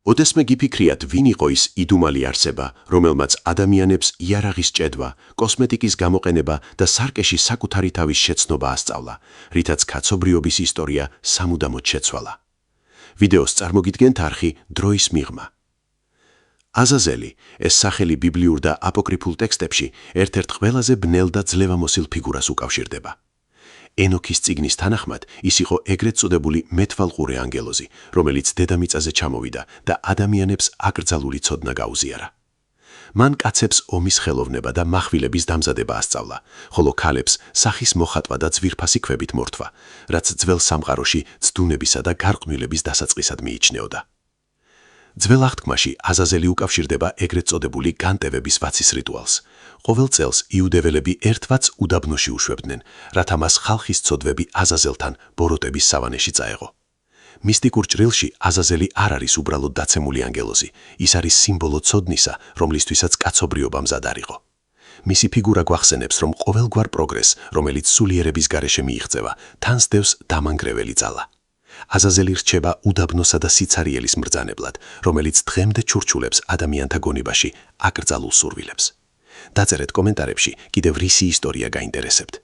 ოდესმე გიფიქრიათ, ვინ იყო ის იდუმალი არსება, რომელმაც ადამიანებს იარაღის ჭედვა, კოსმეტიკის გამოყენება და სარკეში საკუთარი თავის შეცნობა ასწავლა, რითაც კაცობრიობის ისტორია სამუდამოდ შეცვალა. ვიდეოს წარმოგიდგენთ არხი დროის მიღმა. აზაზელი, ეს სახელი ბიბლიურ და აპოკრიფულ ტექსტებში ერთ-ერთ ყველაზე ბნელ და ძლევამოსილ ფიგურას უკავშირდება. ენოქის წიგნის თანახმად ის იყო ეგრეთ წოდებული მეთვალყურე ანგელოზი, რომელიც დედამიწაზე ჩამოვიდა და ადამიანებს აკრძალული ცოდნა გაუზიარა. მან კაცებს ომის ხელოვნება და מחვილების დამზადება ასწავლა, ხოლო ქალებს სახის მოხატვა და ძვირფასი ქვებით მორთვა, რაც ძველ სამყაროში ცდუნებისა და გარყვნილების დასაწყისად მიიჩნეოდა. ძველ აღთქმაში აზაზელი უკავშირდება ეგრეთ წოდებული განტევების ვაცის რიტუალს. ყოველ წელს იუდეველები ერთ ვაცს უდაბნოში უშვებდნენ, რათა მას ხალხის ცოდვები აზაზელთან ბოროტების სავანეში წაეღო. მისტიკურ ჭრილში აზაზელი არ არის უბრალოდ დაცემული ანგელოზი, ის არის სიმბოლო ცოდნისა, რომლისთვისაც კაცობრიობა მზად არ იყო. მისი ფიგურა გვახსენებს, რომ ყოველგვარ პროგრესს, რომელიც სულიერების გარეშე მიიღწევა, თან სდევს დამანგრეველი ძალა. აზაზელი რჩება უდაბნოსა და სიცარიელის მბრძანებლად, რომელიც დღემდე ჩურჩულებს ადამიანთა გონებაში აკრძალულ სურვილებს. დაწერეთ კომენტარებში კიდევ რისი ისტორია გაინტერესებთ.